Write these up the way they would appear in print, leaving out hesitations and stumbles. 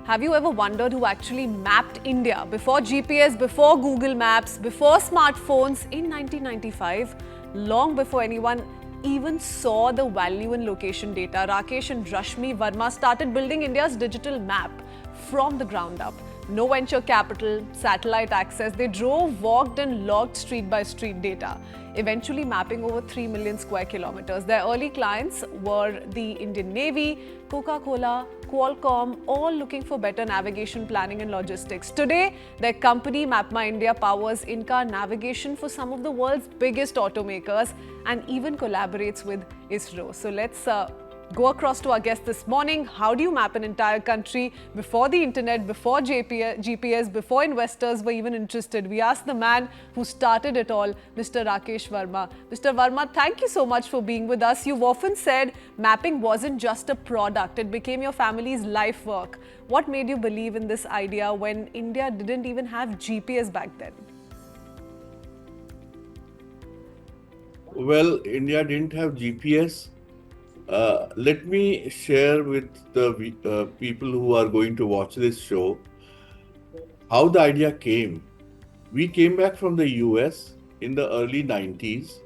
Have you ever wondered who actually mapped India before GPS, before Google Maps, before smartphones in 1995, long before anyone even saw the value in location data? Rakesh and Rashmi Verma started building India's digital map from the ground up. No venture capital, satellite access. They drove, walked and logged street by street data, eventually mapping over 3 million square kilometers. Their early clients were the Indian Navy, Coca-Cola, Qualcomm, all looking for better navigation planning and logistics. Today, their company Mapma India powers in-car navigation for some of the world's biggest automakers and even collaborates with ISRO. So let's go across to our guest this morning. How do you map an entire country before the internet, before GPS, before investors were even interested? We asked the man who started it all, Mr. Rakesh Verma. Mr. Verma, thank you so much for being with us. You've often said mapping wasn't just a product, it became your family's life work. What made you believe in this idea when India didn't even have GPS back then? Well, India didn't have GPS. Let me share with the people who are going to watch this show how the idea came. We came back from the US in the early 90s,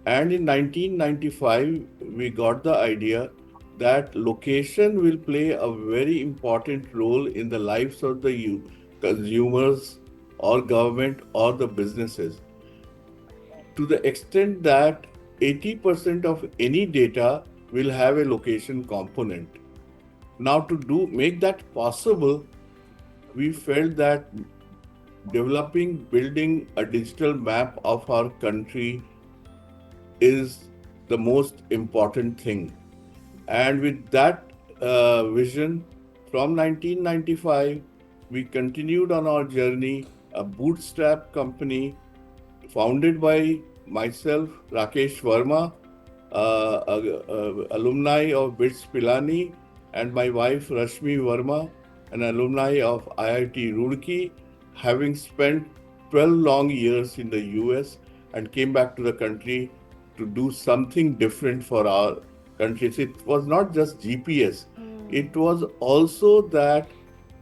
and in 1995, we got the idea that location will play a very important role in the lives of the consumers or government or the businesses, to the extent that 80% of any data will have a location component. Now, to make that possible, we felt that building a digital map of our country is the most important thing. And with that vision, from 1995, we continued on our journey, a bootstrap company founded by myself, Rakesh Verma, alumni of BITS Pilani, and my wife Rashmi Verma, an alumni of IIT Roorkee, having spent 12 long years in the US and came back to the country to do something different for our countries. It was not just GPS, it was also that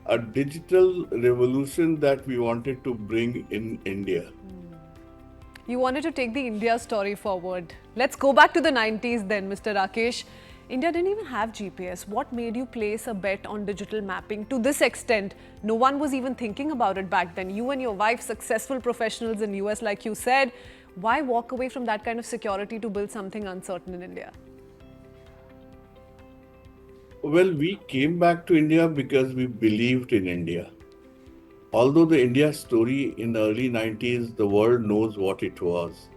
a digital revolution that we wanted to bring in India. You wanted to take the India story forward. Let's go back to the 90s then, Mr. Rakesh. India didn't even have GPS. What made you place a bet on digital mapping to this extent? No one was even thinking about it back then. You and your wife, successful professionals in US, like you said. Why walk away from that kind of security to build something uncertain in India? Well, we came back to India because we believed in India. Although the India story in the early 90s, the world knows what it was.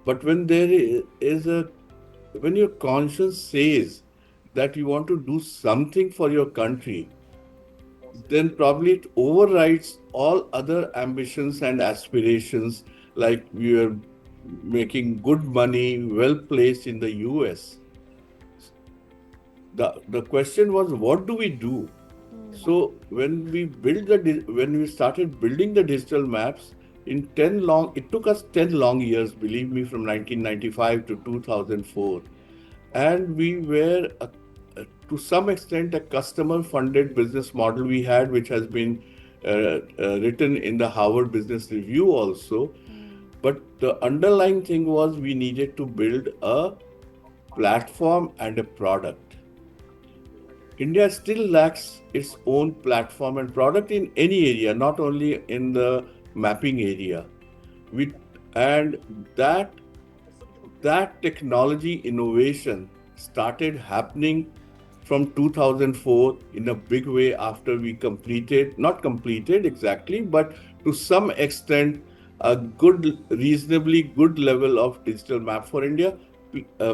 But when when your conscience says that you want to do something for your country, then probably it overrides all other ambitions and aspirations, like we were making good money, well placed in the US. The question was, what do we do? So when we started building the digital maps it took us 10 long years, believe me, from 1995 to 2004. And we were, to some extent, a customer-funded business model we had, which has been written in the Harvard Business Review also. But the underlying thing was we needed to build a platform and a product. India still lacks its own platform and product in any area, not only in the mapping area. And that technology innovation started happening from 2004 in a big way after we not completed exactly, but to some extent, a reasonably good level of digital map for India.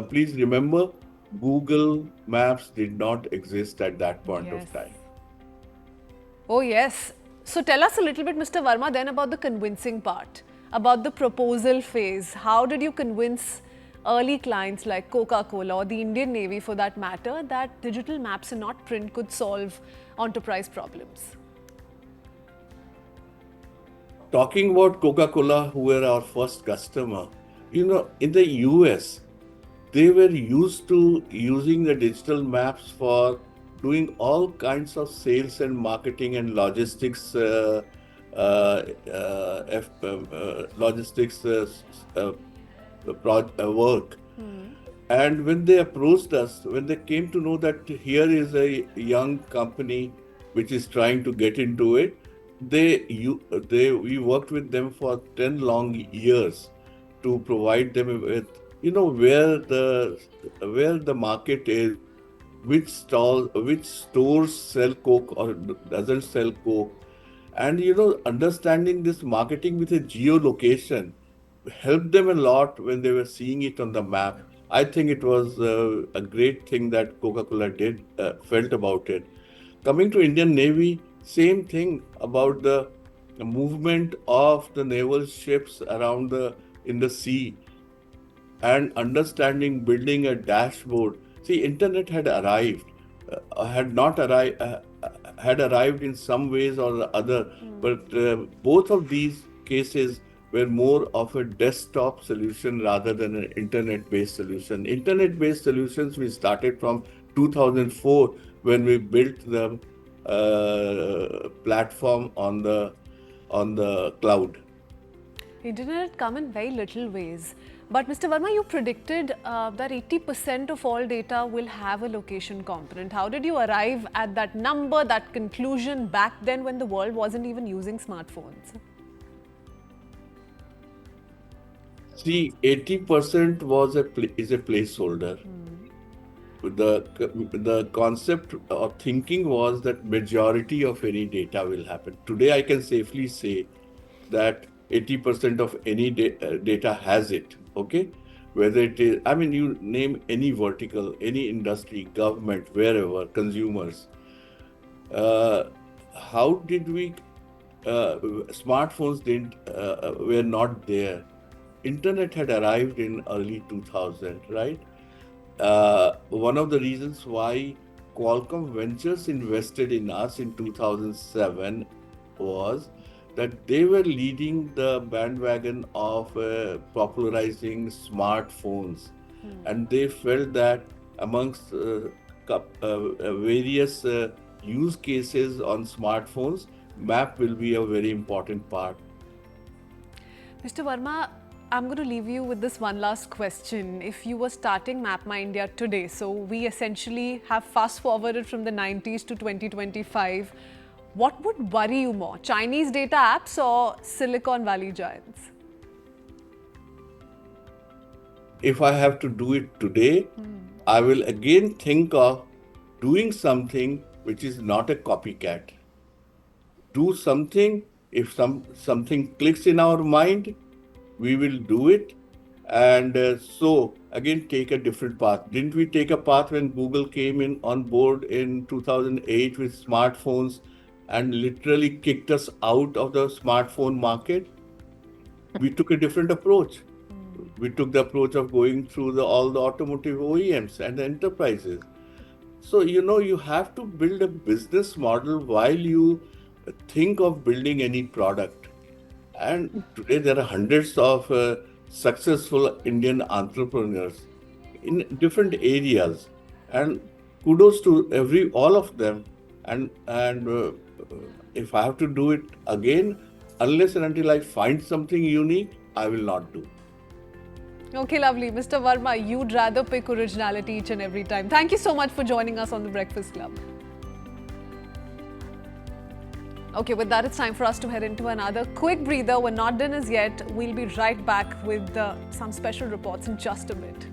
Please remember, Google Maps did not exist at that point of time. Oh, yes. So tell us a little bit, Mr. Verma, then about the convincing part, about the proposal phase. How did you convince early clients like Coca-Cola or the Indian Navy, for that matter, that digital maps and not print could solve enterprise problems? Talking about Coca-Cola, who were our first customer, in the US, they were used to using the digital maps for doing all kinds of sales and marketing and logistics, logistics work. And when they approached us, when they came to know that here is a young company which is trying to get into it, we worked with them for 10 long years to provide them with, where the market is, which stores sell Coke or doesn't sell Coke. And understanding this marketing with a geolocation helped them a lot when they were seeing it on the map. I think it was a great thing that Coca-Cola did, felt about it. Coming to Indian Navy, same thing about the movement of the naval ships around in the sea, and understanding building a dashboard. See, internet had arrived, had not arrived, had arrived in some ways or the other, but both of these cases were more of a desktop solution rather than an internet-based solution. Internet-based solutions we started from 2004 when we built the platform on the cloud. Internet had come in very little ways. But Mr. Verma, you predicted that 80% of all data will have a location component. How did you arrive at that number, that conclusion back then when the world wasn't even using smartphones? See, 80% is a placeholder. The concept or thinking was that majority of any data will happen. Today, I can safely say that 80% of any data has it. Okay, whether it is, I mean, you name any vertical, any industry, government, wherever, consumers. How did we? Smartphones were not there. Internet had arrived in early 2000, right? One of the reasons why Qualcomm Ventures invested in us in 2007 was that they were leading the bandwagon of popularizing smartphones. And they felt that amongst various use cases on smartphones, map will be a very important part. Mr. Verma, I'm going to leave you with this one last question. If you were starting Map My India today, so we essentially have fast forwarded from the 90s to 2025, what would worry you more, Chinese data apps or Silicon Valley giants? If I have to do it today, I will again think of doing something which is not a copycat. Do something, if something clicks in our mind, we will do it. And so again, take a different path. Didn't we take a path when Google came in on board in 2008 with smartphones and literally kicked us out of the smartphone market? We took a different approach. We took the approach of going through all the automotive OEMs and the enterprises. So, you have to build a business model while you think of building any product. And today there are hundreds of successful Indian entrepreneurs in different areas. And kudos to all of them. And if I have to do it again, unless and until I find something unique, I will not do. Okay, lovely. Mr. Verma, you'd rather pick originality each and every time. Thank you so much for joining us on The Breakfast Club. Okay, with that, it's time for us to head into another quick breather. We're not done as yet. We'll be right back with some special reports in just a bit.